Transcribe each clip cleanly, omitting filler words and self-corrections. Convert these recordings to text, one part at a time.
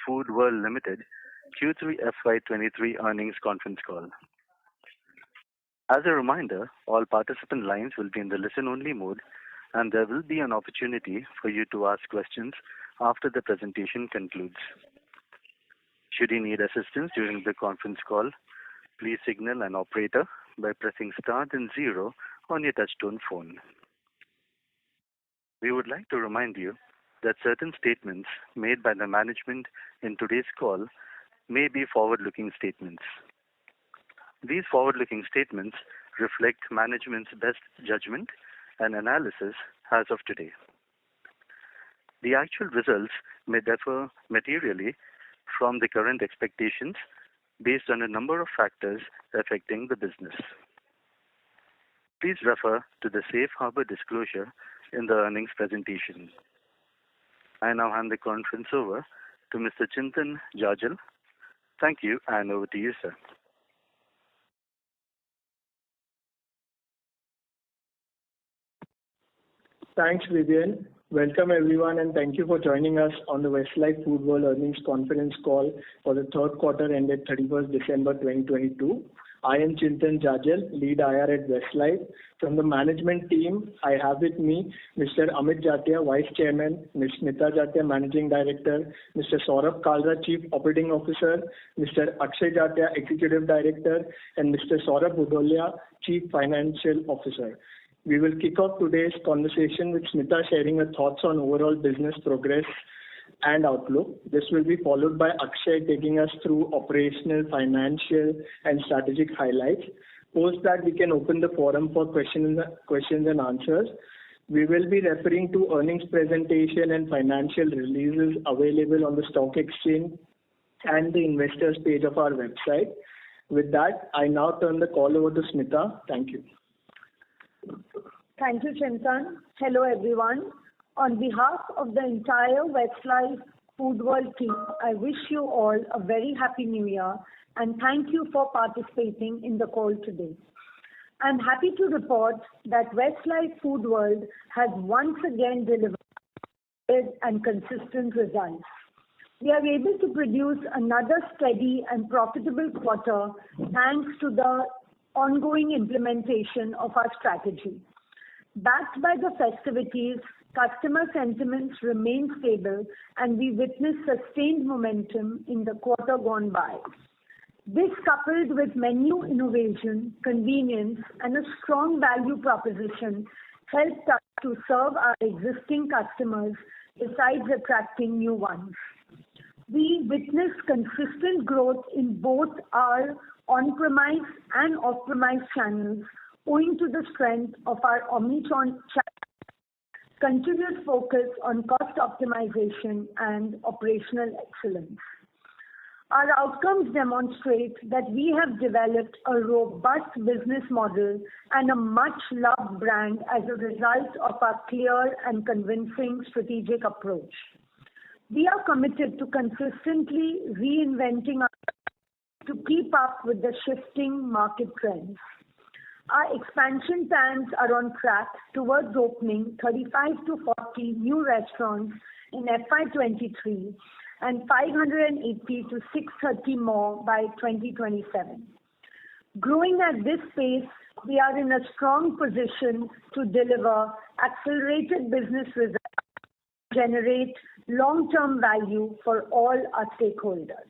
Foodworld Limited Q3FY23 earnings conference call. As a reminder, all participant lines will be in the listen-only mode, and there will be an opportunity for you to ask questions after the presentation concludes. Should you need assistance during the conference call, please signal an operator by pressing star then 0 on your touchtone phone. We would like to remind you that certain statements made by the management in today's call may be forward-looking statements. These forward-looking statements reflect management's best judgment and analysis as of today. The actual results may differ materially from the current expectations based on a number of factors affecting the business. Please refer to the safe harbor disclosure in the earnings presentation. I now hand the conference over to Mr. Chintan Jajal. Thank you, and over to you, sir. Thanks, Vivian. Welcome, everyone, and thank you for joining us on the Westlife Foodworld earnings conference call for the third quarter ended 31st December 2022. I am Chintan Jajal, lead IR at Westlife. From the management team, I have with me Mr. Amit Jatia, Vice Chairman, Ms. Smita Jatia, Managing Director, Mr. Saurabh Kalra, Chief Operating Officer, Mr. Akshay Jatia, Executive Director, and Mr. Saurabh Bhudolia, Chief Financial Officer. We will kick off today's conversation with Smita sharing her thoughts on overall business progress and outlook. This will be followed by Akshay taking us through operational, financial, and strategic highlights. Post that, we can open the forum for questions and answers. We will be referring to earnings presentation and financial releases available on the stock exchange and the investors page of our website. With that, I now turn the call over to Smita. Thank you. Thank you, Chintan. Hello, everyone. On behalf of the entire Westlife Foodworld team, I wish you all a very happy new year and thank you for participating in the call today. I'm happy to report that Westlife Foodworld has once again delivered and consistent results. We are able to produce another steady and profitable quarter thanks to the ongoing implementation of our strategy. Backed by the festivities, customer sentiments remain stable and we witness sustained momentum in the quarter gone by. This, coupled with menu innovation, convenience, and a strong value proposition, helped us to serve our existing customers besides attracting new ones. We witnessed consistent growth in both our on-premise and off-premise channels owing to the strength of our omni-channel continuous focus on cost optimization and operational excellence. Our outcomes demonstrate that we have developed a robust business model and a much-loved brand as a result of our clear and convincing strategic approach. We are committed to consistently reinventing our to keep up with the shifting market trends. Our expansion plans are on track towards opening 35 to 40 new restaurants in FY23 and 580 to 630 more by 2027. Growing at this pace, we are in a strong position to deliver accelerated business results, generate long-term value for all our stakeholders.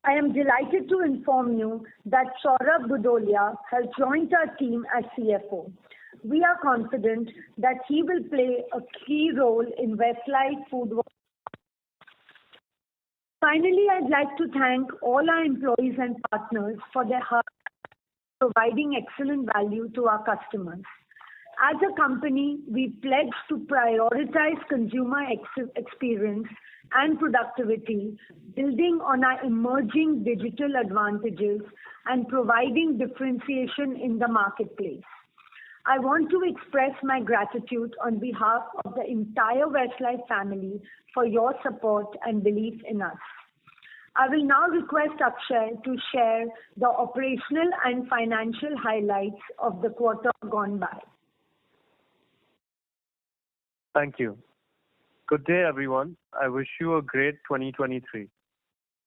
I am delighted to inform you that Saurabh Bhudolia has joined our team as CFO. We are confident that he will play a key role in Westlife Foodworld. Finally, I'd like to thank all our employees and partners for their hard work providing excellent value to our customers. As a company, we pledge to prioritize consumer experience and productivity, building on our emerging digital advantages and providing differentiation in the marketplace. I want to express my gratitude on behalf of the entire Westlife family for your support and belief in us. I will now request Akshay to share the operational and financial highlights of the quarter gone by. Thank you. Good day, everyone. I wish you a great 2023.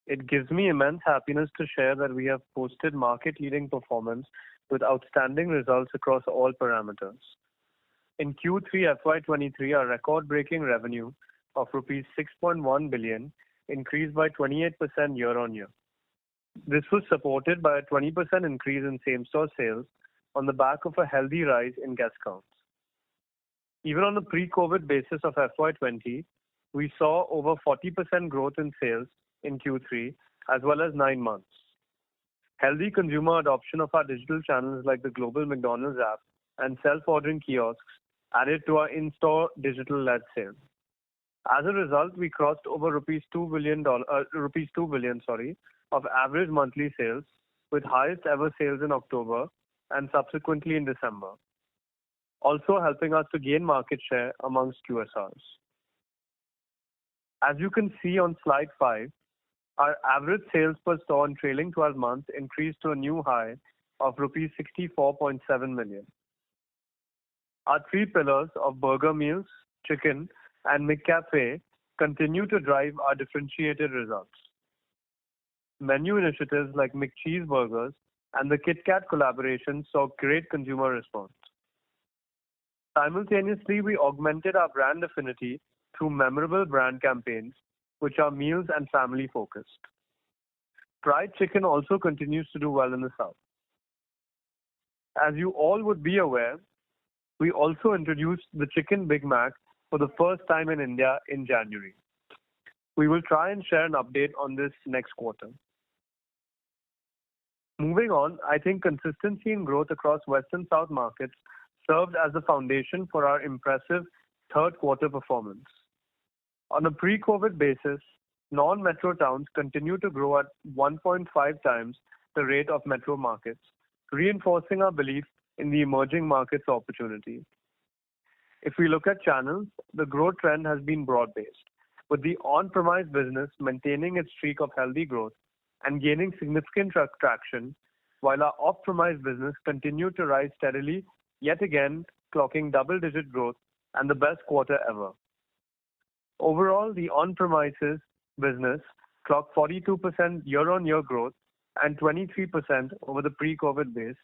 It gives me immense happiness to share that we have posted market-leading performance with outstanding results across all parameters. In Q3 FY23, our record-breaking revenue of rupees 6.1 billion increased by 28% year-on-year. This was supported by a 20% increase in same-store sales on the back of a healthy rise in guest counts. Even on a pre-COVID basis of FY20, we saw over 40% growth in sales in Q3 as well as 9 months. Healthy consumer adoption of our digital channels like the global McDonald's app and self-ordering kiosks added to our in-store digital-led sales. As a result, we crossed over rupees 2 billion of average monthly sales, with highest ever sales in October and subsequently in December, also helping us to gain market share amongst QSRs. As you can see on slide 5, our average sales per store in trailing 12 months increased to a new high of rupees 64.7 million. Our 3 pillars of burger meals, chicken, and McCafe continue to drive our differentiated results. Menu initiatives like McCheeseburgers and the Kit Kat collaboration saw great consumer response. Simultaneously, we augmented our brand affinity through memorable brand campaigns, which are meals and family focused. Fried chicken also continues to do well in the South. As you all would be aware, we also introduced the Chicken Big Mac for the first time in India in January. We will try and share an update on this next quarter. Moving on, I think consistency in growth across West and South markets served as the foundation for our impressive third quarter performance. On a pre-COVID basis, non-metro towns continue to grow at 1.5 times the rate of metro markets, reinforcing our belief in the emerging markets opportunity. If we look at channels, the growth trend has been broad-based, with the on-premise business maintaining its streak of healthy growth and gaining significant traction, while our off-premise business continued to rise steadily, yet again clocking double-digit growth and the best quarter ever. Overall, the on-premises business clocked 42% year-on-year growth and 23% over the pre-COVID base,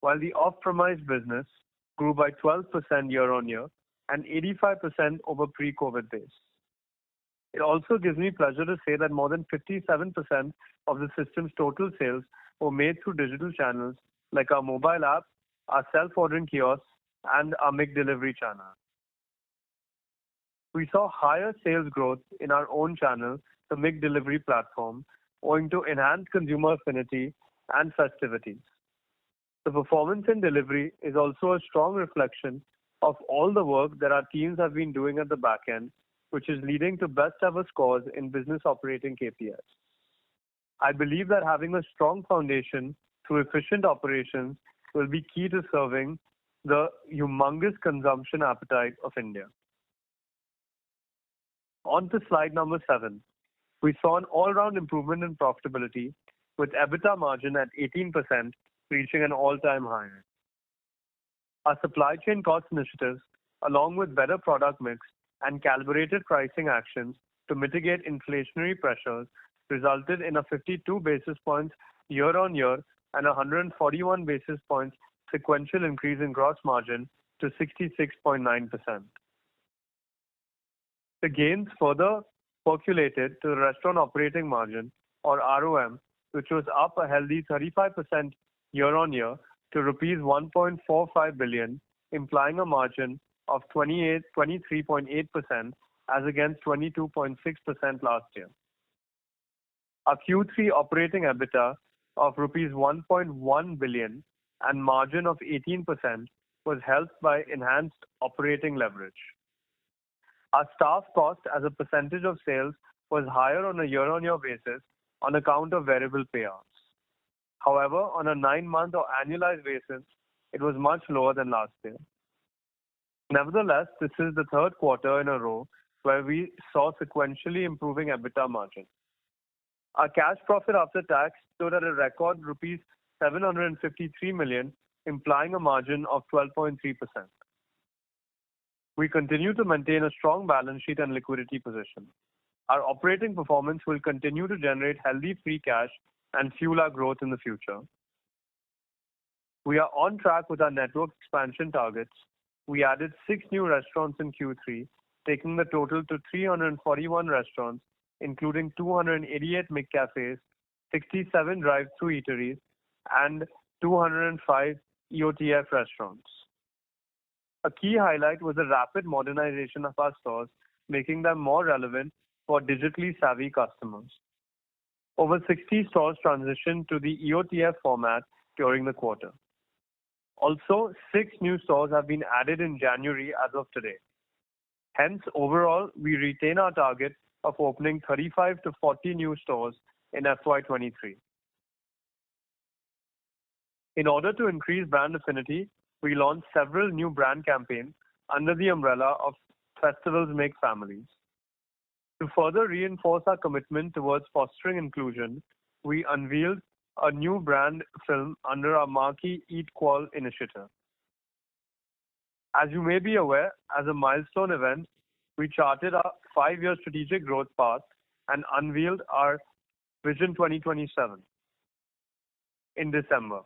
while the off-premise business grew by 12% year-on-year and 85% over pre-COVID base. It also gives me pleasure to say that more than 57% of the system's total sales were made through digital channels like our mobile app, our self-ordering kiosks, and our McDelivery channel. We saw higher sales growth in our own channel, the McDelivery platform, owing to enhanced consumer affinity and festivities. The performance in delivery is also a strong reflection of all the work that our teams have been doing at the back end, which is leading to best ever scores in business operating KPIs. I believe that having a strong foundation through efficient operations will be key to serving the humongous consumption appetite of India. On to slide number 7. We saw an all-round improvement in profitability with EBITDA margin at 18% reaching an all-time high. Our supply chain cost initiatives, along with better product mix and calibrated pricing actions to mitigate inflationary pressures, resulted in a 52 basis points year-on-year and 141 basis points sequential increase in gross margin to 66.9%. The gains further percolated to the restaurant operating margin, or ROM, which was up a healthy 35% year-on-year to rupees 1.45 billion, implying a margin of 23.8% as against 22.6% last year. Our Q3 operating EBITDA of rupees 1.1 billion and margin of 18% was helped by enhanced operating leverage. Our staff cost as a percentage of sales was higher on a year-on-year basis on account of variable payouts. However, on a 9-month or annualized basis, it was much lower than last year. Nevertheless, this is the third quarter in a row where we saw sequentially improving EBITDA margin. Our cash profit after tax stood at a record rupees 753 million, implying a margin of 12.3%. We continue to maintain a strong balance sheet and liquidity position. Our operating performance will continue to generate healthy free cash and fuel our growth in the future. We are on track with our network expansion targets. We added 6 new restaurants in Q3, taking the total to 341 restaurants, including 288 McCafes, 67 drive-through eateries, and 205 EOTF restaurants. A key highlight was the rapid modernization of our stores, making them more relevant for digitally savvy customers. Over 60 stores transitioned to the EOTF format during the quarter. Also, 6 new stores have been added in January as of today. Hence, overall, we retain our target of opening 35 to 40 new stores in FY23. In order to increase brand affinity, we launched several new brand campaigns under the umbrella of Festivals Make Families. To further reinforce our commitment towards fostering inclusion, we unveiled a new brand film under our marquee Eat Qual initiative. As you may be aware, as a milestone event, we charted our 5-year strategic growth path and unveiled our Vision 2027 in December.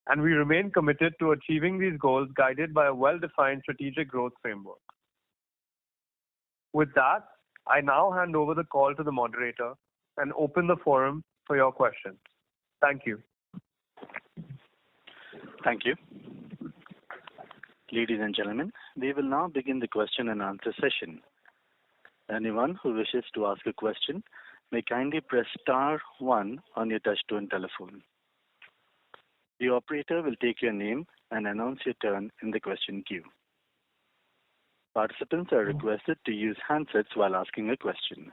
And we remain committed to achieving these goals guided by a well-defined strategic growth framework. With that, I now hand over the call to the moderator and open the forum for your questions. Thank you. Thank you. Ladies and gentlemen, we will now begin the question and answer session. Anyone who wishes to ask a question may kindly press star 1 on your touch-tone telephone. The operator will take your name and announce your turn in the question queue. Participants are requested to use handsets while asking a question.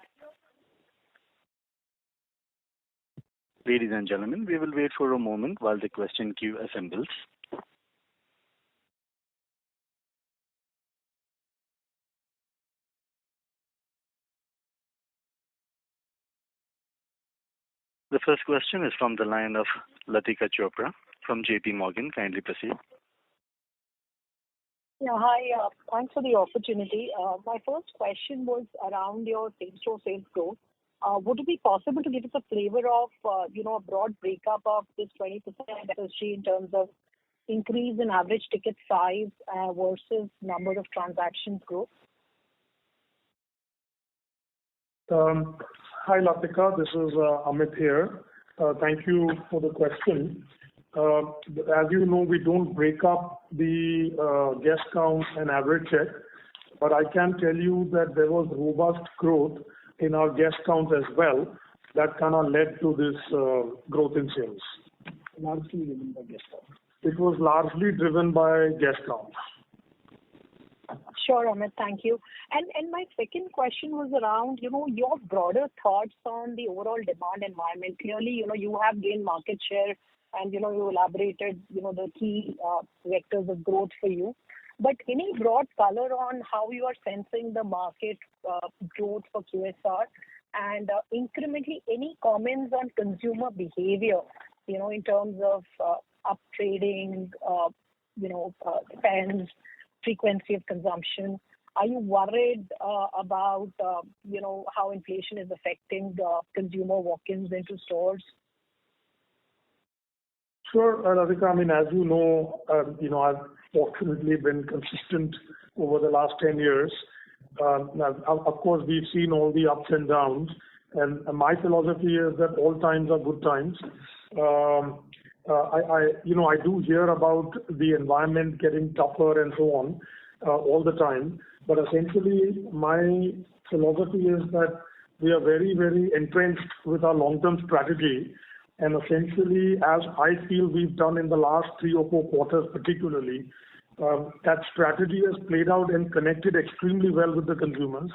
Ladies and gentlemen, we will wait for a moment while the question queue assembles. The first question is from the line of Latika Chopra from JP Morgan. Kindly proceed. Yeah, hi. Thanks for the opportunity. My first question was around your same-store sales growth. Would it be possible to give us a flavor of, a broad breakup of this 20% SSG in terms of increase in average ticket size versus number of transactions growth? Hi, Latika. This is Amit here. Thank you for the question. As you know, we don't break up the guest count and average check, but I can tell you that there was robust growth in our guest count as well that kind of led to this growth in sales. Largely driven by guest count. It was largely driven by guest count. Sure, Amit. Thank you. And my second question was around, your broader thoughts on the overall demand environment. Clearly, you have gained market share and, you elaborated, the key vectors of growth for you. But any broad color on how you are sensing the market growth for QSR and incrementally any comments on consumer behavior, in terms of up trading, spends, frequency of consumption. Are you worried about, how inflation is affecting the consumer walk-ins into stores? Sure, Radhika. I mean, as you know, I've fortunately been consistent over the last 10 years. Of course, we've seen all the ups and downs, and my philosophy is that all times are good times. I do hear about the environment getting tougher and so on all the time, but essentially my philosophy is that we are very, very entrenched with our long-term strategy. And essentially, as I feel we've done in the last 3 or 4 quarters particularly, that strategy has played out and connected extremely well with the consumers.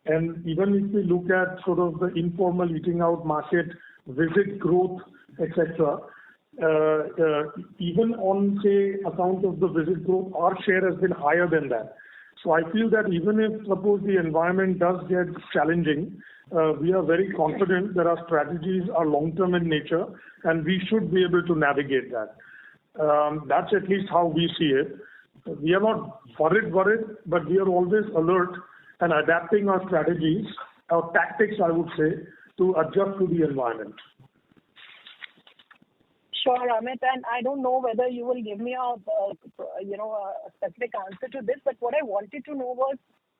And even if we look at sort of the informal eating out market, visit growth, etc., even on, say, account of the visit growth, our share has been higher than that. So I feel that even if, suppose, the environment does get challenging, we are very confident that our strategies are long-term in nature and we should be able to navigate that. That's at least how we see it. We are not worried, but we are always alert and adapting our strategies, our tactics, I would say, to adjust to the environment. Sure, Amit, and I don't know whether you will give me a specific answer to this, but what I wanted to know was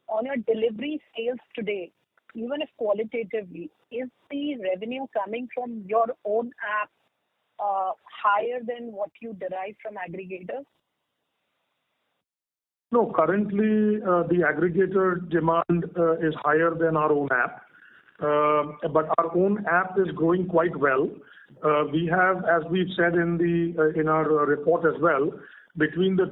on your delivery sales today, even if qualitatively, is the revenue coming from your own app higher than what you derive from aggregators? No, currently the aggregator demand is higher than our own app, but our own app is growing quite well. We have, as we've said in our report as well, between the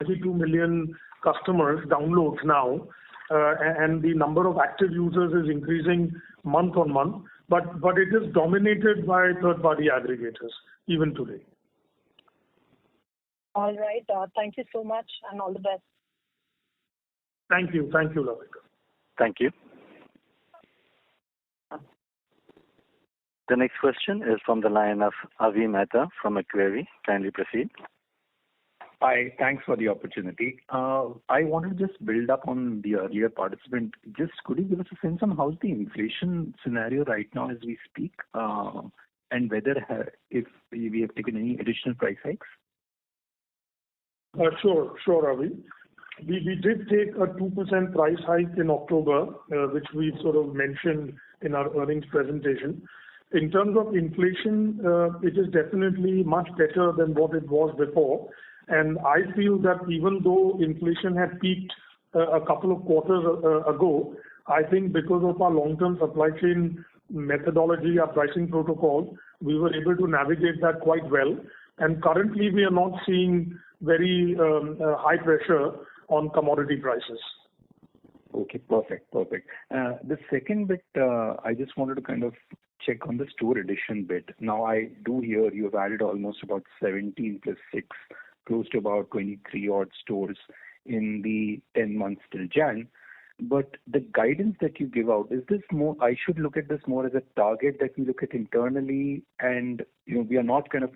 22 million customers downloads now, and the number of active users is increasing month on month. But it is dominated by third-party aggregators even today. All right. Thank you so much, and all the best. Thank you, Lavika. Thank you. The next question is from the line of Avi Mehta from Macquarie. Kindly proceed. Hi, thanks for the opportunity. I wanted to just build up on the earlier participant. Just could you give us a sense on how's the inflation scenario right now as we speak, and whether if we have taken any additional price hikes? Sure, Avi. We did take a 2% price hike in October, which we sort of mentioned in our earnings presentation. In terms of inflation, it is definitely much better than what it was before. And I feel that even though inflation had peaked a couple of quarters ago, I think because of our long-term supply chain methodology, our pricing protocol, we were able to navigate that quite well. And currently, we are not seeing very high pressure on commodity prices. Okay, perfect. The second bit, I just wanted to kind of check on the store addition bit. Now, I do hear you have added almost about 17 plus 6, close to about 23 odd stores in the 10 months till Jan. But the guidance that you give out, is this more, I should look at this more as a target that we look at internally, and we are not kind of,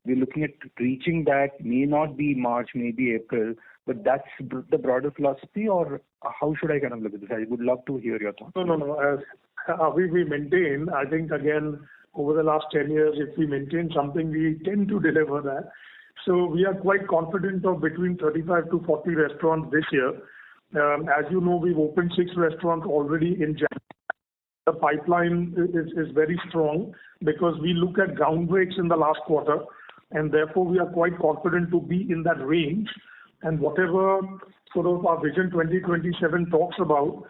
we're looking at reaching that, may not be March, maybe April, but that's the broader philosophy, or how should I kind of look at this? I would love to hear your thoughts. No. As we maintain, I think again, over the last 10 years, if we maintain something, we tend to deliver that. So we are quite confident of between 35 to 40 restaurants this year. As you know, we've opened 6 restaurants already in January. The pipeline is very strong because we look at ground breaks in the last quarter, and therefore we are quite confident to be in that range. And whatever sort of our Vision 2027 talks about,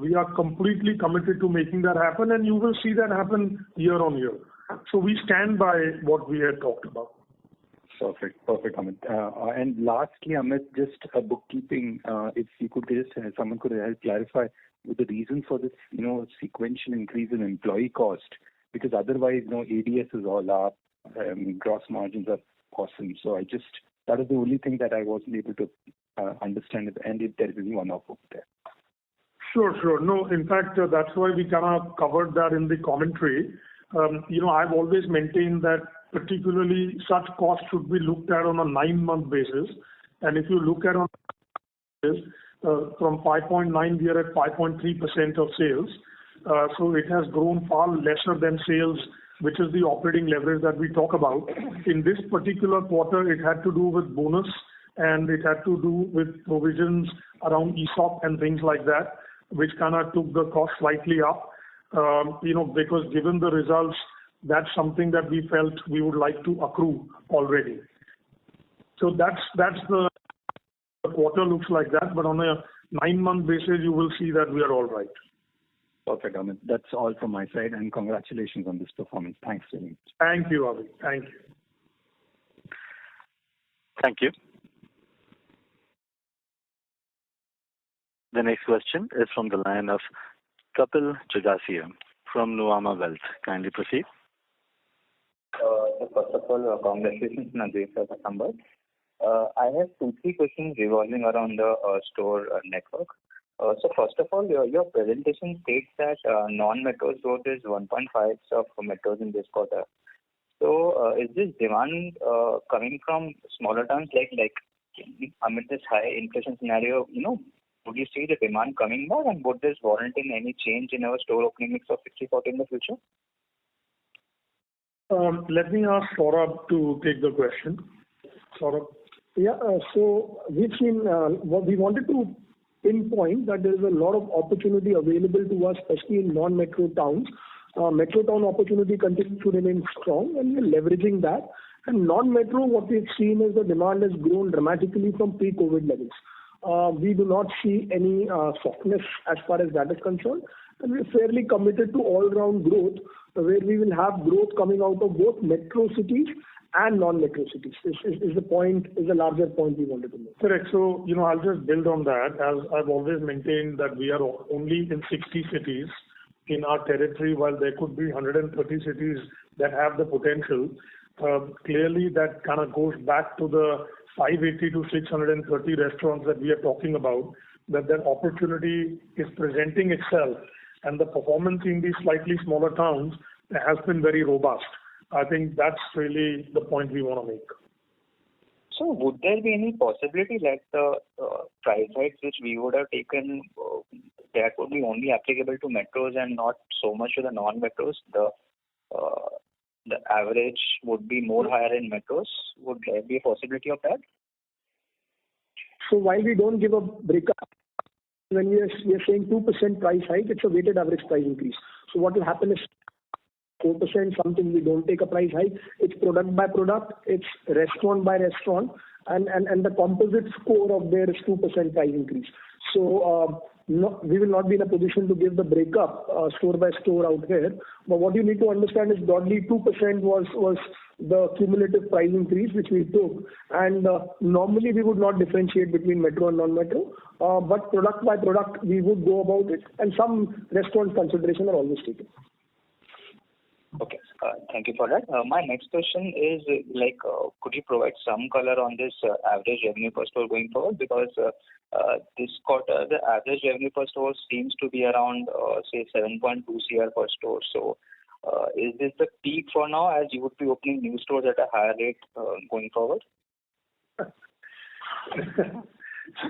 we are completely committed to making that happen, and you will see that happen year on year. So we stand by what we had talked about. Perfect, Amit. And lastly, Amit, just a bookkeeping, if you could just, someone could help clarify the reason for this, sequential increase in employee cost, because otherwise, ADS is all up, gross margins are awesome. So that is the only thing that I wasn't able to understand, and if there is any one-off over there. Sure. No, in fact, that's why we kind of covered that in the commentary. I've always maintained that particularly such costs should be looked at on a 9-month basis. And if you look at on this, from 5.9, we are at 5.3% of sales. So it has grown far lesser than sales, which is the operating leverage that we talk about. In this particular quarter, it had to do with bonus, and it had to do with provisions around ESOP and things like that, which kind of took the cost slightly up. Because given the results, that's something that we felt we would like to accrue already. So that's the quarter looks like that, but on a 9-month basis, you will see that we are all right. Perfect, Amit. That's all from my side, and congratulations on this performance. Thanks very much. Thank you, Avi. Thank you. Thank you. The next question is from the line of Kapil Jagasia from Nuvama Wealth. Kindly proceed. So first of all, congratulations on a great set of numbers. I have 2-3 questions revolving around the store network. So first of all, your presentation states that non-metros growth is 1.5 of metros in this quarter. So is this demand coming from smaller towns like amid this high inflation scenario, would you see the demand coming back, and would this warrant in any change in our store opening mix of 60/40 in the future? Let me ask Saurabh to take the question. Saurabh. Yeah, so we've seen what we wanted to pinpoint that there is a lot of opportunity available to us, especially in non-metro towns. Metro town opportunity continues to remain strong, and we're leveraging that. And non-metro, what we've seen is the demand has grown dramatically from pre-COVID levels. We do not see any softness as far as that is concerned, and we're fairly committed to all-round growth, where we will have growth coming out of both metro cities and non-metro cities. This is the larger point we wanted to make. Correct. So, I'll just build on that. As I've always maintained that we are only in 60 cities in our territory, while there could be 130 cities that have the potential. Clearly, that kind of goes back to the 580 to 630 restaurants that we are talking about, that opportunity is presenting itself, and the performance in these slightly smaller towns has been very robust. I think that's really the point we want to make. So would there be any possibility that the price hikes which we would have taken, that would be only applicable to metros and not so much to the non-metros? The average would be more higher in metros. Would there be a possibility of that? So while we don't give a breakup, when we are saying 2% price hike, it's a weighted average price increase. So what will happen is 4% something we don't take a price hike. It's product by product, it's restaurant by restaurant, and the composite score of there is 2% price increase. So we will not be in a position to give the breakup store by store out here. But what you need to understand is broadly 2% was the cumulative price increase which we took. And normally we would not differentiate between metro and non-metro. But product by product we would go about it, and some restaurant consideration are always taken. Okay, thank you for that. My next question is, could you provide some color on this average revenue per store going forward? Because this quarter, the average revenue per store seems to be around, say, 7.2 CR per store. So, is this the peak for now, as you would be opening new stores at a higher rate going forward?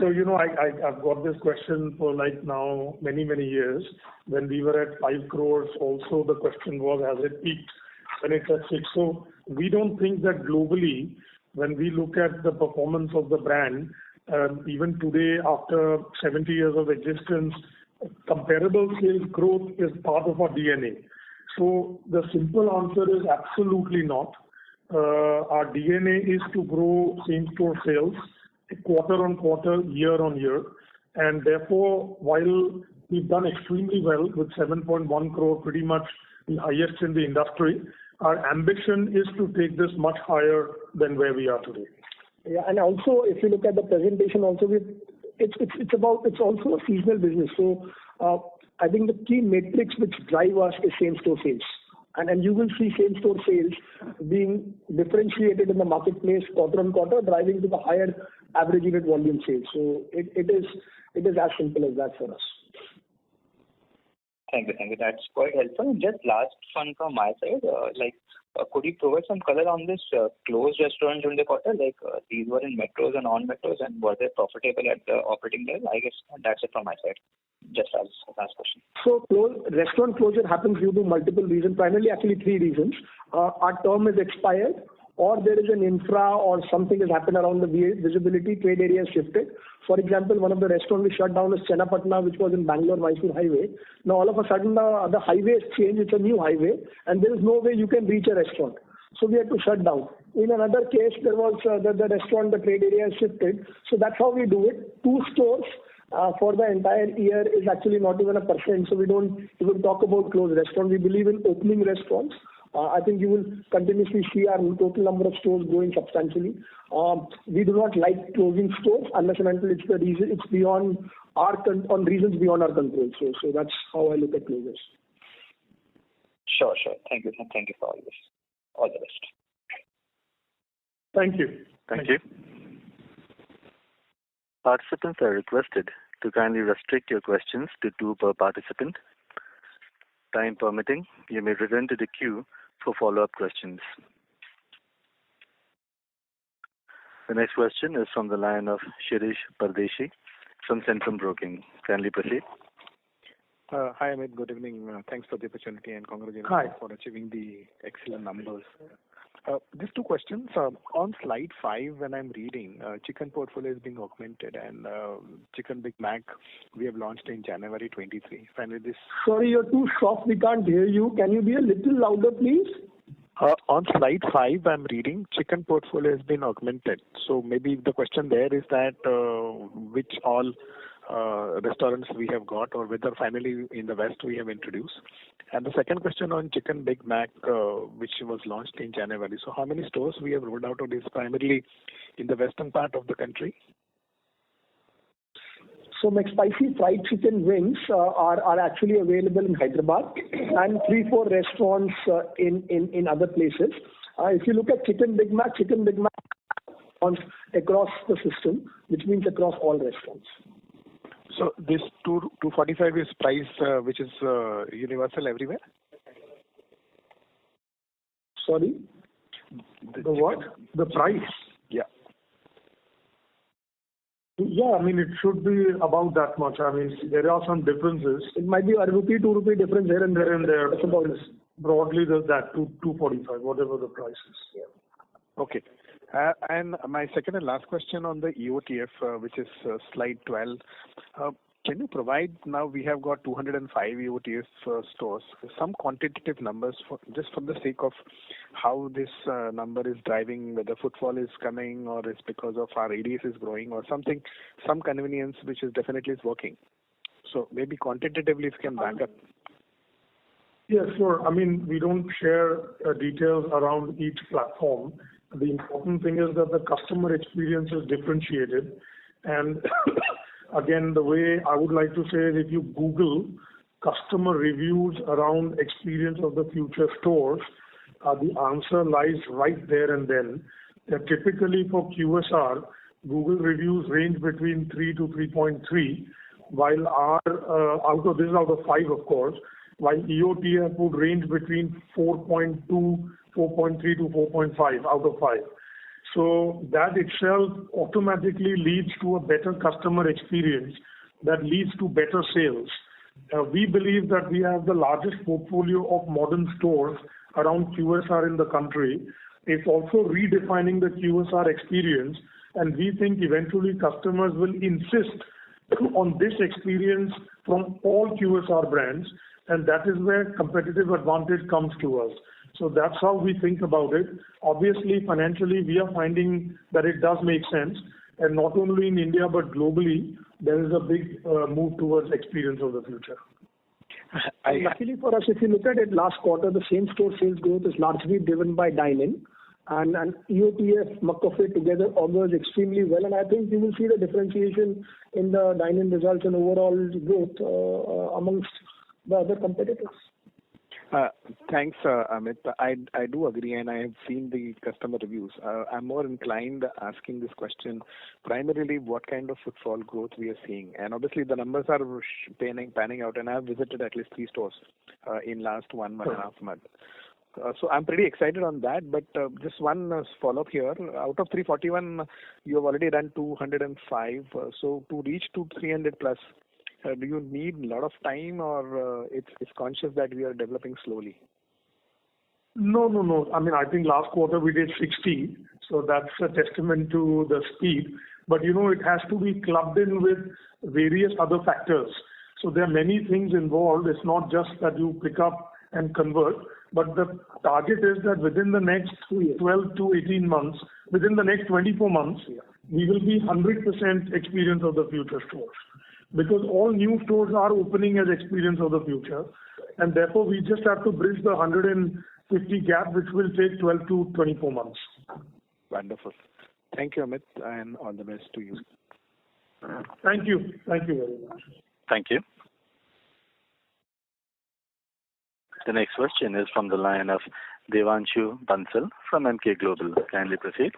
So, I've got this question for now many, many years. When we were at 5 crores, also the question was, has it peaked when it's at 6? So we don't think that globally, when we look at the performance of the brand, even today, after 70 years of existence, comparable sales growth is part of our DNA. So the simple answer is absolutely not. Our DNA is to grow same-store sales quarter on quarter, year on year. And therefore, while we've done extremely well with 7.1 crore, pretty much the highest in the industry, our ambition is to take this much higher than where we are today. Yeah, and also if you look at the presentation, also it's also a seasonal business. So I think the key metrics which drive us is same-store sales. And you will see same-store sales being differentiated in the marketplace quarter on quarter, driving to the higher average unit volume sales. So it is as simple as that for us. Thank you. That's quite helpful. Just last one from my side, could you provide some color on this closed restaurants during the quarter? These were in metros and non-metros, and were they profitable at the operating level? I guess that's it from my side. Just as last question. So restaurant closure happens due to multiple reasons, primarily actually 3 reasons. Our term is expired, or there is an infra or something has happened around the visibility, trade area has shifted. For example, one of the restaurants we shut down is Chennapatna, which was in Bangalore-Mysore highway. Now all of a sudden the highway has changed, it's a new highway, and there is no way you can reach a restaurant. So we had to shut down. In another case, there was the restaurant, the trade area has shifted. So that's how we do it. 2 stores for the entire year is actually not even 1%. So we don't even talk about closed restaurants. We believe in opening restaurants. I think you will continuously see our total number of stores growing substantially. We do not like closing stores unless and until it's beyond on reasons beyond our control. So that's how I look at closures. Sure. Thank you for all this. All the best. Thank you. Thank you. Participants are requested to kindly restrict your questions to 2 per participant. Time permitting, you may return to the queue for follow-up questions. The next question is from the line of Shirish Pardeshi from Centrum Broking. Kindly proceed. Hi, Amit. Good evening. Thanks for the opportunity and congratulations for achieving the excellent numbers. Just two questions. On slide 5, when I'm reading, chicken portfolio is being augmented and Chicken Big Mac we have launched in January 23. Finally, this. Sorry, you're too soft. We can't hear you. Can you be a little louder, please? On slide 5, I'm reading chicken portfolio has been augmented. So maybe the question there is that which all restaurants we have got, or whether finally in the West we have introduced. And the second question on Chicken Big Mac, which was launched in January. So how many stores we have rolled out of this, primarily in the western part of the country? So McSpicy fried chicken wings are actually available in Hyderabad and 3-4 restaurants in other places. If you look at Chicken Big Mac across the system, which means across all restaurants. So this 245 is price which is universal everywhere? Sorry? The what? The price? Yeah. Yeah, I mean, it should be about that much. I mean, there are some differences. It might be a rupee, 2 rupee difference here and there. That's about it. Broadly, there's that, 245, whatever the price is. Yeah. Okay. And my second and last question on the EOTF, which is slide 12. Can you provide, now we have got 205 EOTF stores, some quantitative numbers just for the sake of how this number is driving, whether footfall is coming or it's because of our ADS is growing or something, some convenience which is definitely is working. So maybe quantitatively if you can back up. Yeah, sure. I mean, we don't share details around each platform. The important thing is that the customer experience is differentiated. And again, the way I would like to say is if you Google customer reviews around experience of the future stores, the answer lies right there and then. Typically for QSR, Google reviews range between 3 to 3.3, while our, out of 5 of course, while EOTF would range between 4.2, 4.3 to 4.5 out of 5. So that itself automatically leads to a better customer experience that leads to better sales. We believe that we have the largest portfolio of modern stores around QSR in the country. It's also redefining the QSR experience, and we think eventually customers will insist on this experience from all QSR brands, and that is where competitive advantage comes to us. So that's how we think about it. Obviously, financially, we are finding that it does make sense, and not only in India but globally, there is a big move towards experience of the future. Luckily for us, if you look at it last quarter, the same store sales growth is largely driven by dine-in, and EOTF, McCafe together augurs extremely well, and I think you will see the differentiation in the dine-in results and overall growth amongst the other competitors. Thanks, Amit. I do agree, and I have seen the customer reviews. I'm more inclined asking this question primarily what kind of footfall growth we are seeing. And obviously the numbers are panning out, and I have visited at least 3 stores in last 1.5 months. So I'm pretty excited on that, but just one follow-up here. Out of 341, you have already done 205. So to reach to 300 plus, do you need a lot of time, or it's conscious that we are developing slowly? No. I mean, I think last quarter we did 60, so that's a testament to the speed. But it has to be clubbed in with various other factors. So there are many things involved. It's not just that you pick up and convert, but the target is that within the next 12 to 18 months, within the next 24 months, we will be 100% experience of the future stores. Because all new stores are opening as experience of the future, and therefore we just have to bridge the 150 gap, which will take 12 to 24 months. Wonderful. Thank you, Amit, and all the best to you. Thank you. Thank you very much. Thank you. The next question is from the line of Devanshu Bansal from MK Global. Kindly proceed.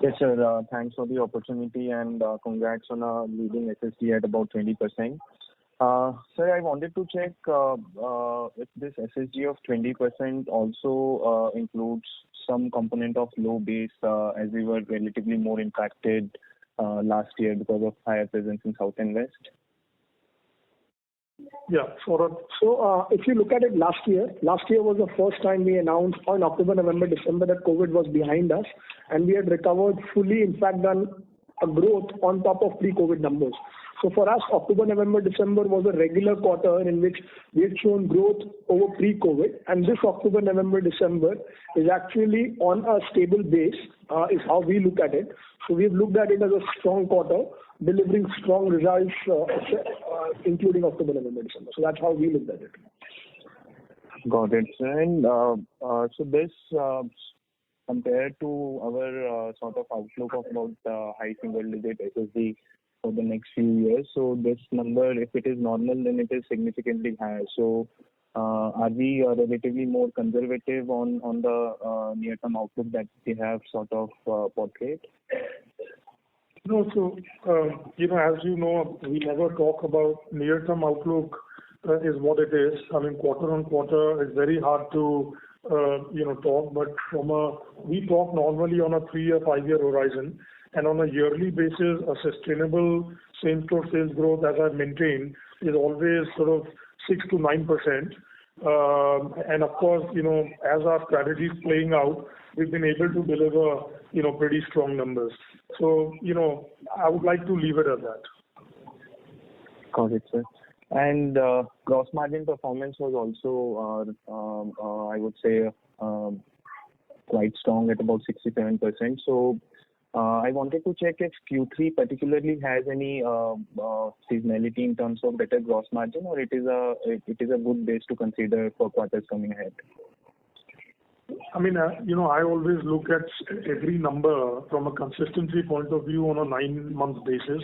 Yes, sir. Thanks for the opportunity and congrats on leading SSG at about 20%. Sir, I wanted to check if this SSG of 20% also includes some component of low base, as we were relatively more impacted last year because of higher presence in South and West. Yeah. So if you look at it last year was the first time we announced on October, November, December that COVID was behind us, and we had recovered fully, in fact, done a growth on top of pre-COVID numbers. So for us, October, November, December was a regular quarter in which we had shown growth over pre-COVID, and this October, November, December is actually on a stable base, is how we look at it. So we've looked at it as a strong quarter, delivering strong results, including October, November, December. So that's how we looked at it. Got it. And so this compared to our sort of outlook of about high single-digit SSG for the next few years. So this number, if it is normal, then it is significantly higher. So are we relatively more conservative on the near-term outlook that we have sort of portrayed? No, so, as you know, we never talk about near-term outlook is what it is. I mean, quarter on quarter is very hard to, talk, but we talk normally on a 3-year, 5-year horizon, and on a yearly basis, a sustainable same-store sales growth, as I've maintained, is always sort of 6 to 9%. And of course, as our strategy is playing out, we've been able to deliver, pretty strong numbers. So, I would like to leave it at that. Got it, sir. And gross margin performance was also, I would say, quite strong at about 67%. So I wanted to check if Q3 particularly has any seasonality in terms of better gross margin, or it is a good base to consider for quarters coming ahead. I mean, I always look at every number from a consistency point of view on a 9-month basis,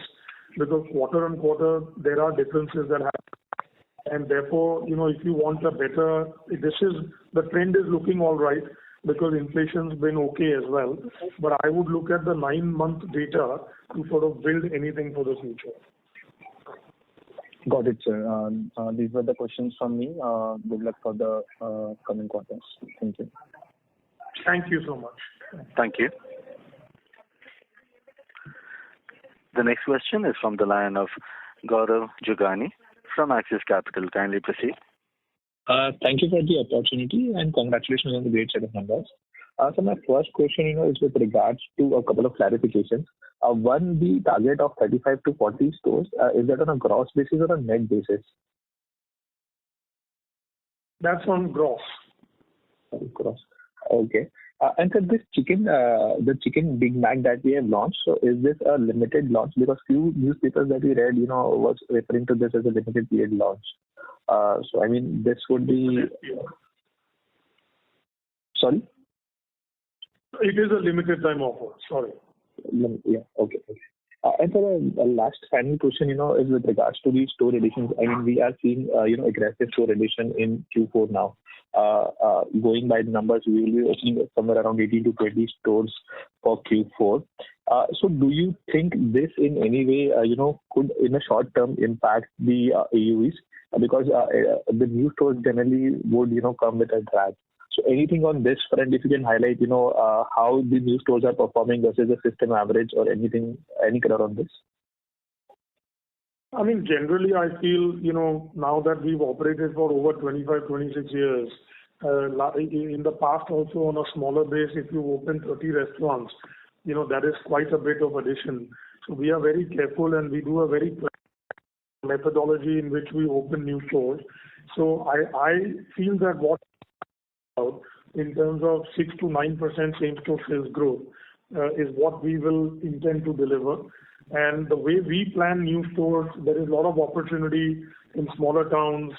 because quarter on quarter there are differences that happen, and therefore, if you want a better, the trend is looking all right because inflation's been okay as well. But I would look at the 9-month data to sort of build anything for the future. Got it, sir. These were the questions from me. Good luck for the coming quarters. Thank you. Thank you so much. Thank you. The next question is from the line of Gaurav Jogani from Axis Capital. Kindly proceed. Thank you for the opportunity and congratulations on the great set of numbers. So my first question, is with regards to a couple of clarifications. One, the target of 35 to 40 stores, is that on a gross basis or a net basis? That's on gross. Gross. Okay. And so this the chicken Big Mac that we have launched, so is this a limited launch? Because few newspapers that we read, was referring to this as a limited period launch. So I mean, this would be. Sorry? It is a limited time offer. Sorry. Yeah. Okay. And so the last final question, is with regards to the store additions. I mean, we are seeing, aggressive store addition in Q4 now. Going by the numbers, we will be opening somewhere around 18 to 20 stores for Q4. So do you think this in any way, could in a short term impact the AUVs? Because the new stores generally would, come with a drag. So anything on this front, if you can highlight, how the new stores are performing versus the system average or any color on this? I mean, generally, I feel, now that we've operated for over 25, 26 years, in the past also on a smaller base, if you open 30 restaurants, that is quite a bit of addition. So we are very careful and we do a very methodology in which we open new stores. So I feel that what in terms of 6 to 9% same-store sales growth is what we will intend to deliver. And the way we plan new stores, there is a lot of opportunity in smaller towns.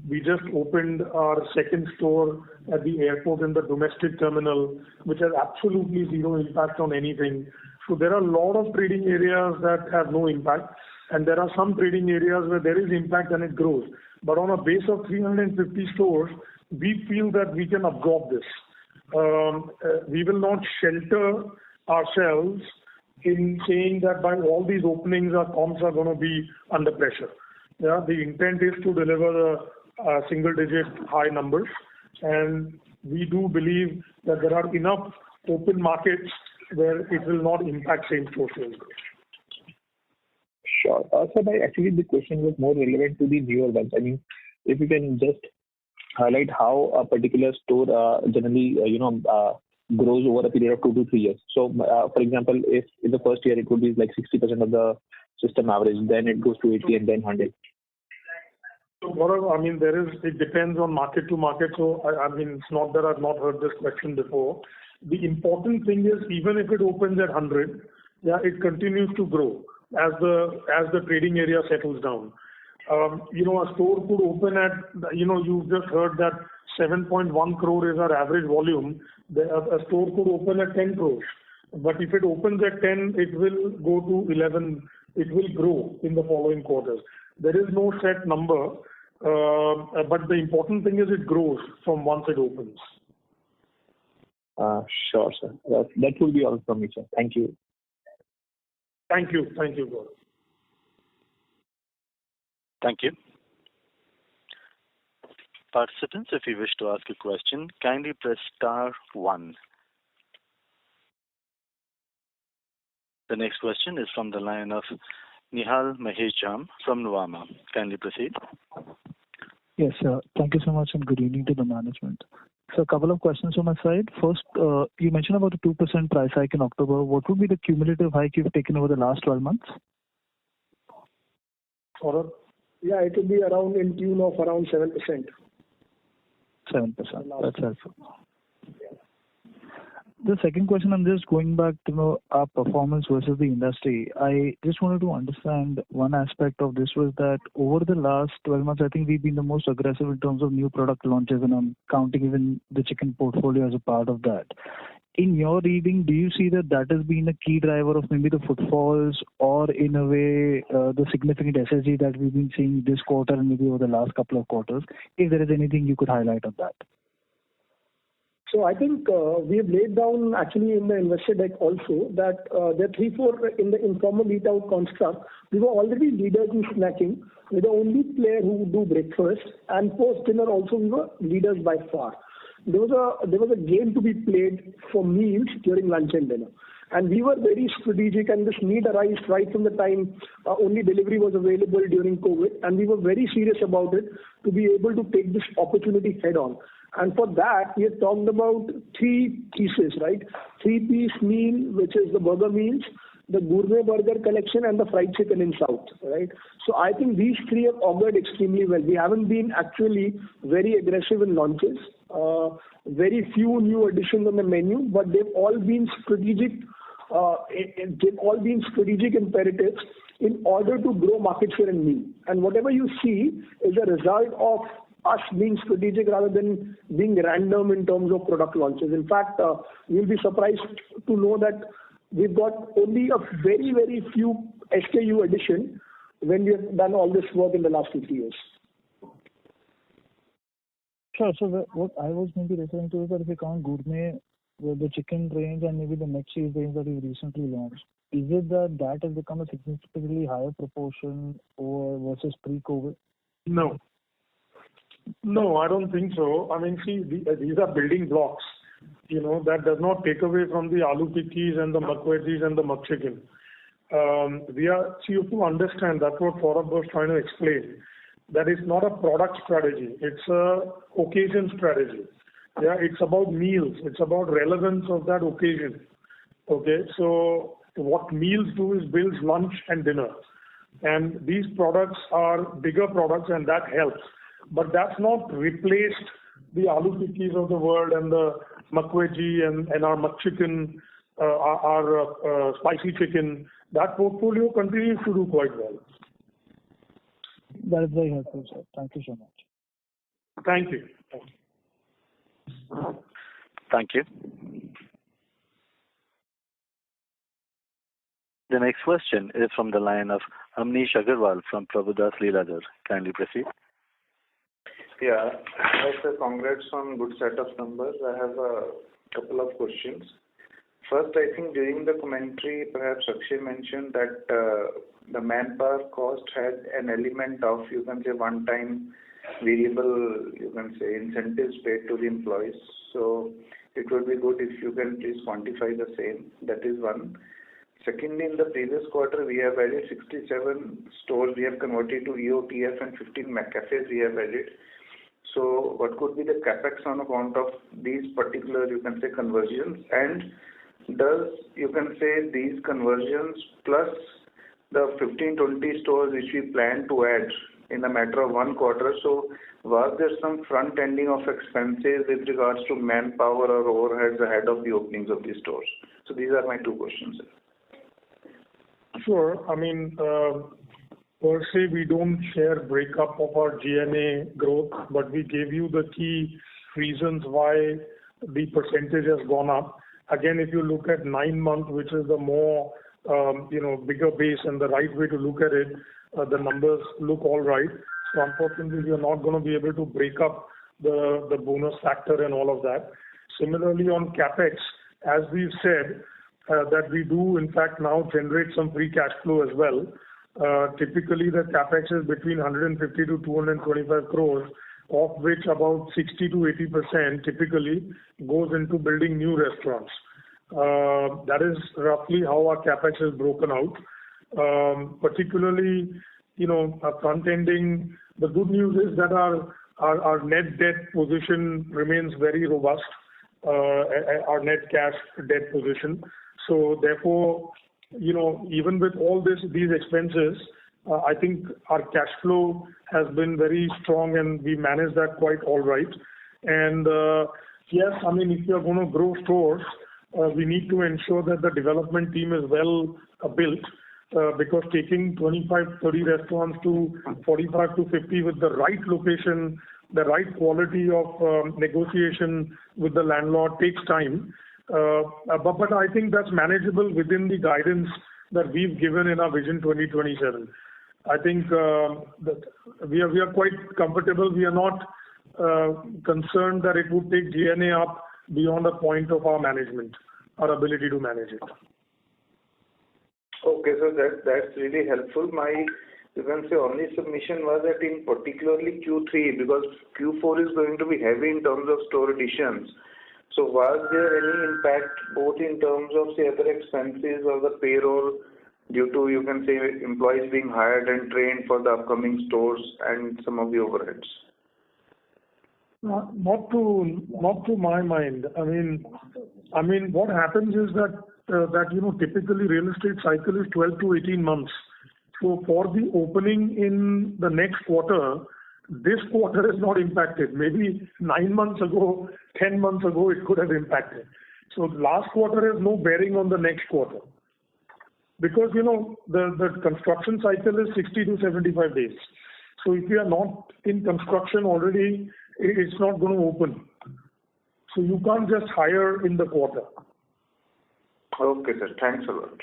We just opened our second store at the airport in the domestic terminal, which has absolutely zero impact on anything. So there are a lot of trading areas that have no impact, and there are some trading areas where there is impact and it grows. But on a base of 350 stores, we feel that we can absorb this. We will not shelter ourselves in saying that by all these openings our comps are going to be under pressure. Yeah, the intent is to deliver single-digit high numbers, and we do believe that there are enough open markets where it will not impact same-store sales growth. Sure. Actually, the question was more relevant to the newer ones. I mean, if you can just highlight how a particular store generally, grows over a period of 2 to 3 years. So, for example, if in the first year it would be like 60% of the system average, then it goes to 80 and then 100. So, Gaurav, I mean, it depends on market to market. So, I mean, it's not that I've not heard this question before. The important thing is, even if it opens at 100, yeah, it continues to grow as the trading area settles down. A store could open at, you've just heard that 7.1 crore is our average volume. A store could open at 10 crores. But if it opens at 10, it will go to 11. It will grow in the following quarters. There is no set number, but the important thing is it grows from once it opens. Sure, sir. That will be all from me, sir. Thank you. Thank you, Gaurav. Thank you. Participants, if you wish to ask a question, kindly press star 1. The next question is from the line of Nihal Mahesh Jham from Nuvama. Kindly proceed. Yes, sir. Thank you so much and good evening to the management. So a couple of questions on my side. First, you mentioned about the 2% price hike in October. What would be the cumulative hike you've taken over the last 12 months? Yeah, it will be around in tune of around 7%. 7%. That's helpful. The second question, I'm just going back to our performance versus the industry. I just wanted to understand one aspect of this was that over the last 12 months, I think we've been the most aggressive in terms of new product launches, and I'm counting even the chicken portfolio as a part of that. In your reading, do you see that has been a key driver of maybe the footfalls or in a way the significant SSG that we've been seeing this quarter and maybe over the last couple of quarters? If there is anything you could highlight on that. So I think we have laid down actually in the investor deck also that there are 3-4 in the informal eat out construct. We were already leaders in snacking. We're the only player who do breakfast, and post dinner also we were leaders by far. There was a game to be played for meals during lunch and dinner. And we were very strategic, and this need arose right from the time only delivery was available during COVID, and we were very serious about it to be able to take this opportunity head on. And for that, we have talked about 3 pieces, right? 3-piece meal, which is the burger meals, the gourmet burger collection, and the fried chicken in South, right? So I think these 3 have augured extremely well. We haven't been actually very aggressive in launches. Very few new additions on the menu, but they've all been strategic. They've all been strategic imperatives in order to grow market share in meal. And whatever you see is a result of us being strategic rather than being random in terms of product launches. In fact, you'll be surprised to know that we've got only a very, very few SKU addition when we have done all this work in the last 2-3 years. Sure. So what I was maybe referring to is that if you count gourmet, the chicken range and maybe the next cheese range that you recently launched, is it that has become a significantly higher proportion versus pre-COVID? No, I don't think so. I mean, see, these are building blocks. That does not take away from the aloo tikkis and the McVeggies and the McChicken. You have to understand, that's what Saurabh was trying to explain, that it's not a product strategy. It's a occasion strategy. Yeah, it's about meals. It's about relevance of that occasion. Okay, so what meals do is builds lunch and dinner. And these products are bigger products and that helps. But that's not replaced the aloo tikkis of the world and the McVeggie and our McChicken, our spicy chicken. That portfolio continues to do quite well. That is very helpful, sir. Thank you so much. Thank you. Thank you. The next question is from the line of Amnish Agarwal from Prabhudas Lilladher. Kindly proceed. Yeah, hi sir, congrats on good set of numbers. I have a couple of questions. First, I think during the commentary, perhaps Akshay mentioned that the manpower cost had an element of, you can say, one-time variable, you can say, incentives paid to the employees. So it would be good if you can please quantify the same. That is one. Secondly, in the previous quarter, we have added 67 stores. We have converted to EOTF and 15 McCafes we have added. So what could be the capex on account of these particular, you can say, conversions? And does, you can say, these conversions plus the 15-20 stores which we plan to add in a matter of 1 quarter, so was there some front ending of expenses with regards to manpower or overheads ahead of the openings of these stores? So these are my 2 questions. Sure. I mean, per se, we don't share breakup of our G&A growth, but we gave you the key reasons why the percentage has gone up. Again, if you look at 9 months, which is the more, bigger base and the right way to look at it, the numbers look all right. So unfortunately, we are not going to be able to break up the bonus factor and all of that. Similarly, on capex, as we've said, that we do in fact now generate some free cash flow as well. Typically, the capex is between 150 to 225 crores, of which about 60 to 80% typically goes into building new restaurants. That is roughly how our capex is broken out. Particularly, front ending. The good news is that our net debt position remains very robust. Our net cash debt position. So therefore, even with all these expenses, I think our cash flow has been very strong and we manage that quite all right. And yes, I mean, if you're going to grow stores, we need to ensure that the development team is well built, because taking 25, 30 restaurants to 45 to 50 with the right location, the right quality of negotiation with the landlord takes time. But I think that's manageable within the guidance that we've given in our Vision 2027. I think that we are quite comfortable. We are not concerned that it would take G&A up beyond a point of our management, our ability to manage it. Okay, so that's really helpful. My, you can say, only submission was that in particularly Q3, because Q4 is going to be heavy in terms of store additions. So was there any impact both in terms of, say, other expenses or the payroll due to, you can say, employees being hired and trained for the upcoming stores and some of the overheads? Not to my mind. I mean, what happens is that typically real estate cycle is 12 to 18 months. So for the opening in the next quarter, this quarter is not impacted. Maybe 9 months ago, 10 months ago, it could have impacted. So last quarter has no bearing on the next quarter. Because, the construction cycle is 60 to 75 days. So if you are not in construction already, it's not going to open. So you can't just hire in the quarter. Okay, sir. Thanks a lot.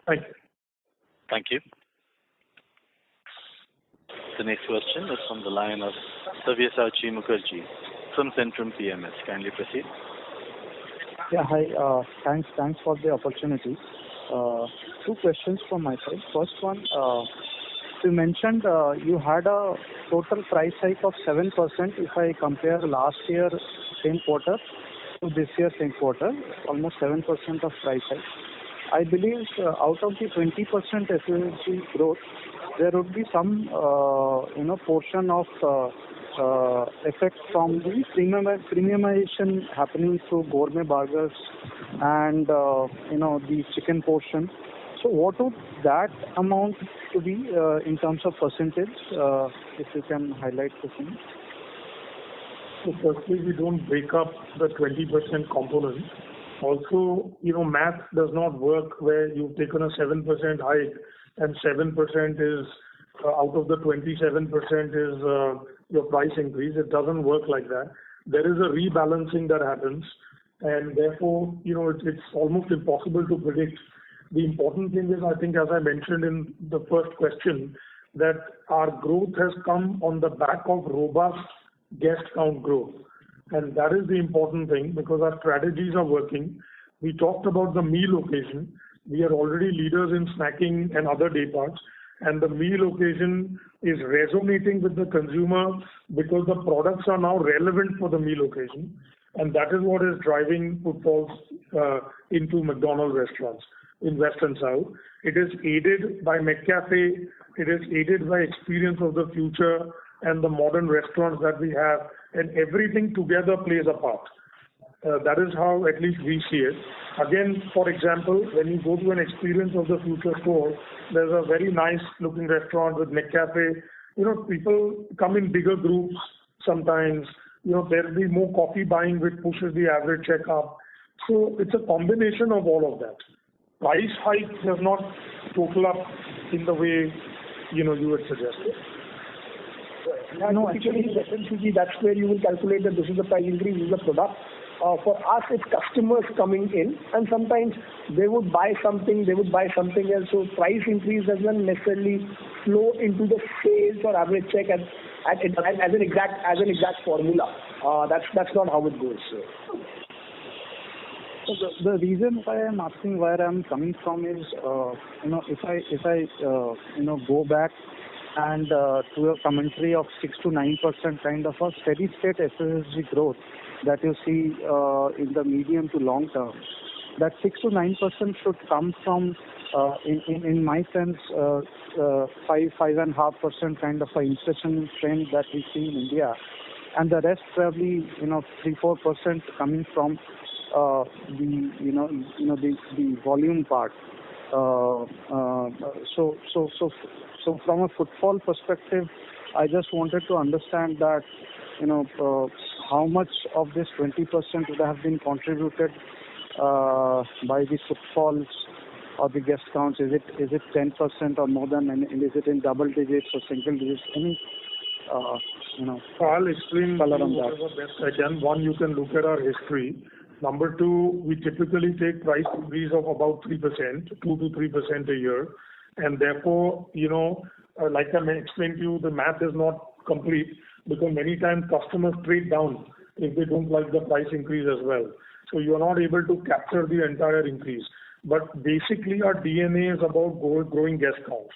Thank you. Thank you. The next question is from the line of Sabyasachi Mukherjee from Centrum PMS. Kindly proceed. Yeah, hi. Thanks for the opportunity. 2 questions from my side. First one, you mentioned you had a total price hike of 7% if I compare last year same quarter to this year same quarter, almost 7% of price hike. I believe out of the 20% SSG growth, there would be some portion of effect from the premiumization happening through gourmet burgers and the chicken portion. So what would that amount to be in terms of percentage, if you can highlight the thing? So firstly, we don't break up the 20% component. Also, math does not work where you've taken a 7% hike and 7% is out of the 27% is your price increase. It doesn't work like that. There is a rebalancing that happens, and therefore, it's almost impossible to predict. The important thing is, I think, as I mentioned in the first question, that our growth has come on the back of robust guest count growth. And that is the important thing, because our strategies are working. We talked about the meal occasion. We are already leaders in snacking and other day parts, and the meal occasion is resonating with the consumer because the products are now relevant for the meal occasion, and that is what is driving footfalls into McDonald's restaurants in West and South. It is aided by McCafe, it is aided by Experience of the Future and the modern restaurants that we have, and everything together plays a part. That is how at least we see it. Again, for example, when you go to an Experience of the Future store, there's a very nice looking restaurant with McCafe. People come in bigger groups sometimes. There'll be more coffee buying, which pushes the average check up. So it's a combination of all of that. Price hike does not total up in the way you would suggest it. No, actually, FMCG, that's where you will calculate that this is the price increase, this is the product. For us, it's customers coming in, and sometimes they would buy something, else. So price increase doesn't necessarily flow into the sales or average check as an exact formula. That's not how it goes. So the reason why I'm asking where I'm coming from is, if I go back and to a commentary of 6 to 9% kind of a steady state SSSG growth that you see in the medium to long term, that 6 to 9% should come from, in my sense, 5.5% kind of a inflation trend that we see in India, and the rest probably 3-4% coming from the volume part. So from a footfall perspective, I just wanted to understand that how much of this 20% would have been contributed by the footfalls or the guest counts. Is it 10% or more than, and is it in double digits or single digits? Any I'll explain color on that. whatever best I can. One, you can look at our history. Number two, we typically take price increase of about 3%, 2 to 3% a year. And therefore, like I explained to you, the math is not complete because many times customers trade down if they don't like the price increase as well. So you are not able to capture the entire increase. But basically, our DNA is about growing guest counts.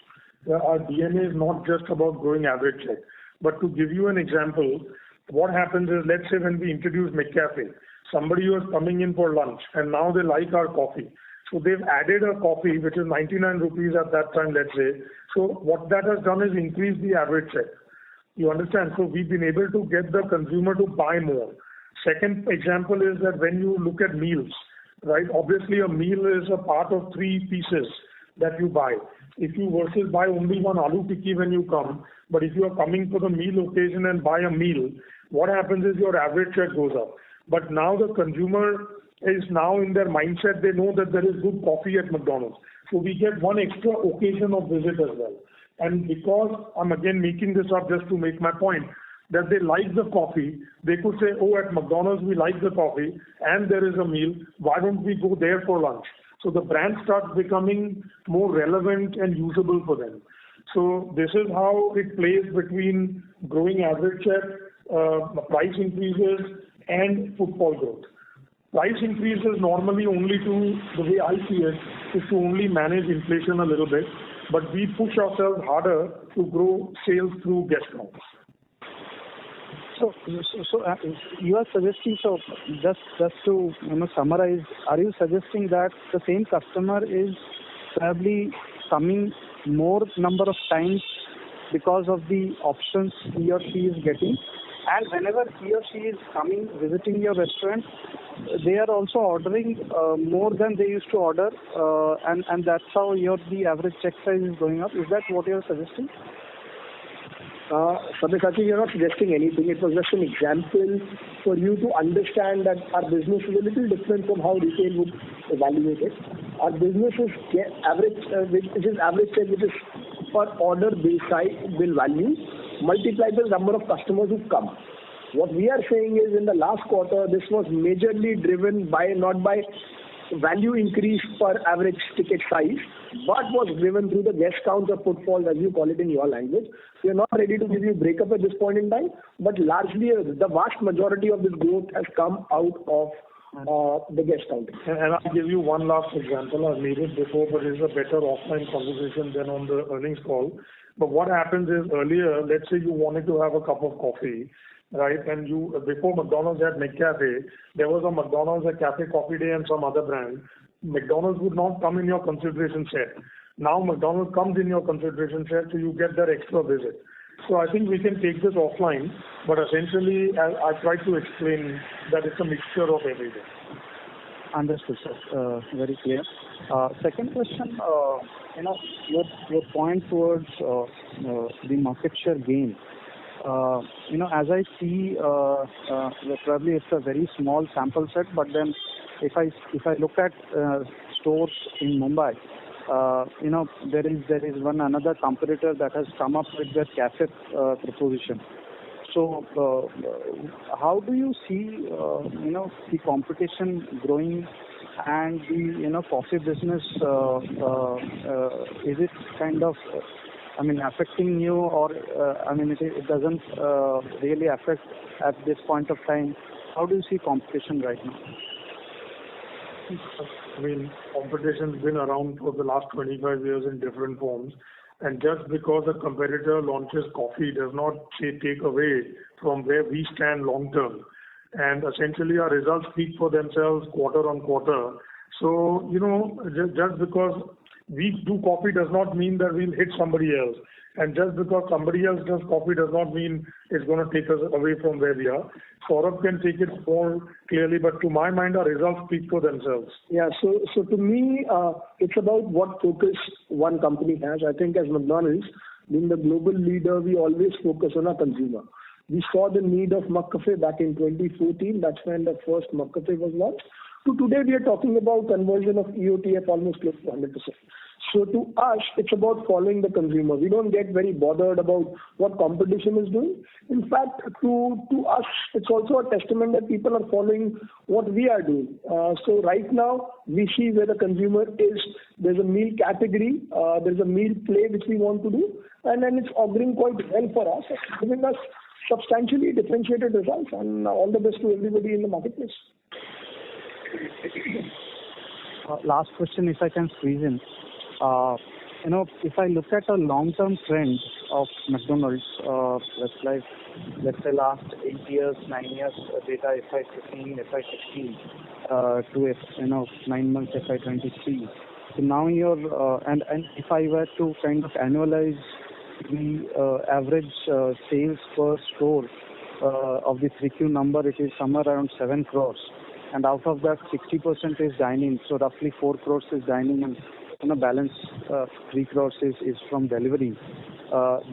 Our DNA is not just about growing average check. But to give you an example, what happens is, let's say when we introduce McCafe, somebody was coming in for lunch and now they like our coffee. So they've added a coffee which is 99 rupees at that time, let's say. So what that has done is increase the average check. You understand? So we've been able to get the consumer to buy more. Second example is that when you look at meals, right? Obviously a meal is a part of 3 pieces that you buy. If you versus buy only one aloo tikki when you come, but if you are coming for the meal occasion and buy a meal, what happens is your average check goes up. But now the consumer is now in their mindset, they know that there is good coffee at McDonald's. So we get one extra occasion of visit as well. And because I'm again making this up just to make my point, that they like the coffee, they could say, oh, at McDonald's we like the coffee and there is a meal, why don't we go there for lunch? So the brand starts becoming more relevant and usable for them. So this is how it plays between growing average check, price increases and footfall growth. Price increases normally only to, the way I see it, is to only manage inflation a little bit, but we push ourselves harder to grow sales through guest counts. So you are suggesting, so just to summarize, are you suggesting that the same customer is probably coming more number of times because of the options he or she is getting, and whenever he or she is coming visiting your restaurant, they are also ordering more than they used to order, and that's how the average check size is going up? Is that what you are suggesting? Sabyasachi, you're not suggesting anything. It was just an example for you to understand that our business is a little different from how retail would evaluate it. Our business is average, which is average check, which is per order bill value, multiplied by the number of customers who come. What we are saying is, in the last quarter, this was majorly driven by not by value increase per average ticket size, but was driven through the guest count or footfall, as you call it in your language. We are not ready to give you a breakup at this point in time, but largely the vast majority of this growth has come out of the guest counting. And I'll give you one last example. I've made it before, but it's a better offline conversation than on the earnings call. But what happens is earlier, let's say you wanted to have a cup of coffee, right? And you, before McDonald's had McCafe, there was a McDonald's, a Cafe Coffee Day and some other brand. McDonald's would not come in your consideration set. Now McDonald's comes in your consideration set, so you get that extra visit. So I think we can take this offline, but essentially I tried to explain that it's a mixture of everything. Understood, sir. Very clear. Second question, your point towards the market share gain. As I see, probably it's a very small sample set, but then if I look at stores in Mumbai, there is one another competitor that has come up with their cafe proposition. So, how do you see, the competition growing and the, coffee business, is it kind of, affecting you or, it doesn't really affect at this point of time? How do you see competition right now? Competition's been around for the last 25 years in different forms. And just because a competitor launches coffee does not take away from where we stand long term. And essentially our results speak for themselves quarter on quarter. So, just because we do coffee does not mean that we'll hit somebody else. And just because somebody else does coffee does not mean it's going to take us away from where we are. Saurabh can take it more clearly, but to my mind, our results speak for themselves. Yeah, so to me, it's about what focus one company has. I think as McDonald's, being the global leader, we always focus on our consumer. We saw the need of McCafe back in 2014. That's when the first McCafe was launched. To today, we are talking about conversion of EOTF almost close to 100%. So to us, it's about following the consumer. We don't get very bothered about what competition is doing. In fact, to us, it's also a testament that people are following what we are doing. So right now, we see where the consumer is. There's a meal category, there's a meal play which we want to do, and then it's auguring quite well for us, giving us substantially differentiated results, and all the best to everybody in the marketplace. Last question, if I can squeeze in. If I look at a long-term trend of McDonald's, Westlife, let's say last 8 years, 9 years data, FY15, FY16, to 9 months, FY23. So now and if I were to kind of annualize the average sales per store of the 3Q number, it is somewhere around 7 crores. And out of that, 60% is dining, so roughly 4 crores is dining, and balance 3 crores is from delivery.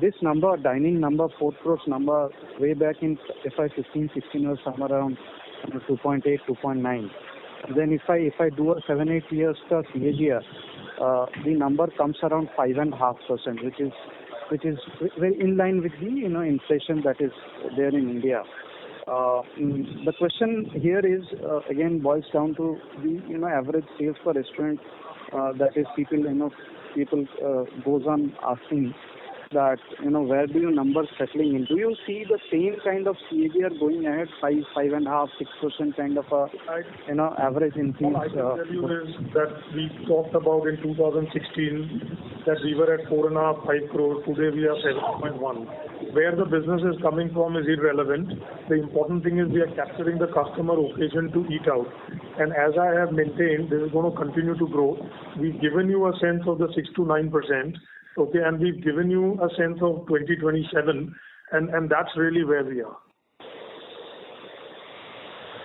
This number, dining number, 4 crores number, way back in FY15, 16 was somewhere around 2.8, 2.9. Then if I do a 7-8 years CAGR, the number comes around 5.5%, which is very in line with the inflation that is there in India. The question here is again boils down to the average sales per restaurant. That is people goes on asking that where do your numbers settling in? Do you see the same kind of CAGR going ahead, 5.5%, 6% kind of a average increase? All I can tell you is that we talked about in 2016 that we were at 4.5, 5 crores. Today we are 7.1. Where the business is coming from is irrelevant. The important thing is we are capturing the customer occasion to eat out. And as I have maintained, this is going to continue to grow. We've given you a sense of the 6 to 9%. Okay, and we've given you a sense of 2027, and that's really where we are.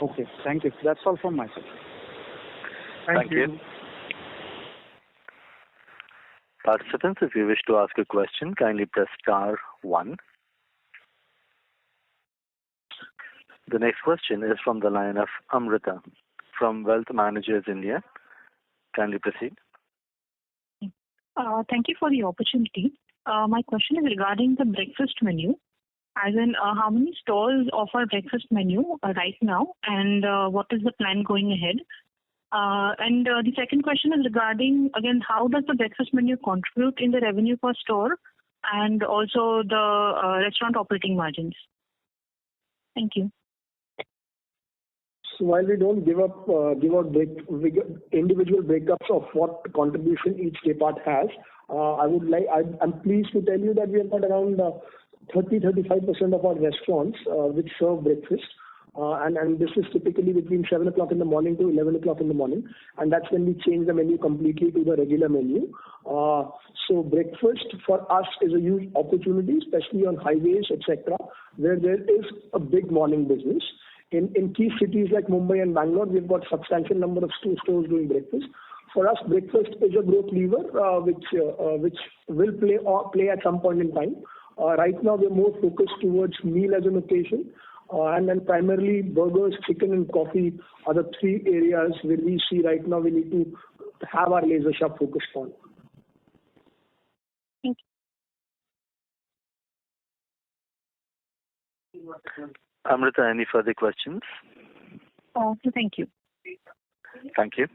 Okay, thank you. That's all from my side. Thank you. Participants, if you wish to ask a question, kindly press star 1. The next question is from the line of Amrita from Wealth Managers India. Kindly proceed. Thank you for the opportunity. My question is regarding the breakfast menu. As in, how many stores offer breakfast menu right now, and what is the plan going ahead? And the second question is regarding, again, how does the breakfast menu contribute in the revenue per store and also the restaurant operating margins? Thank you. So while we don't give out individual breakups of what contribution each day part has, I'm pleased to tell you that we have got around 30-35% of our restaurants which serve breakfast. And this is typically between 7 o'clock in the morning to 11 o'clock in the morning, and that's when we change the menu completely to the regular menu. So breakfast for us is a huge opportunity, especially on highways, etc., where there is a big morning business. In key cities like Mumbai and Bangalore, we've got substantial number of stores doing breakfast. For us, breakfast is a growth lever which will play at some point in time. Right now, we're more focused towards meal as an occasion. And then primarily burgers, chicken and coffee are the three areas where we see right now we need to have our laser sharp focus on. Thank you. Amrita, any further questions? Thank you. Thank you.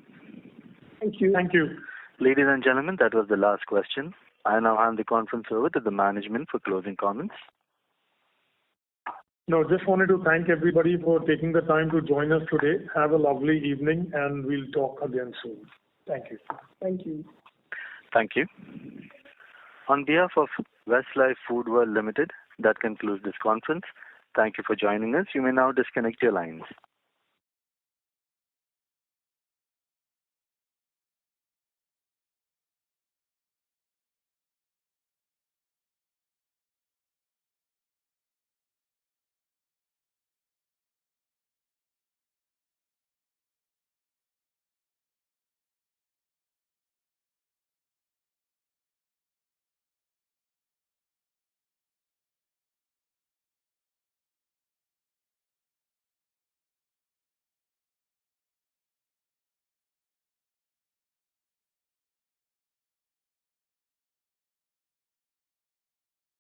Thank you. Thank you. Ladies and gentlemen, that was the last question. I now hand the conference over to the management for closing comments. No, just wanted to thank everybody for taking the time to join us today. Have a lovely evening, and we'll talk again soon. Thank you. Thank you. Thank you. On behalf of Westlife Foodworld Limited, that concludes this conference. Thank you for joining us. You may now disconnect your lines.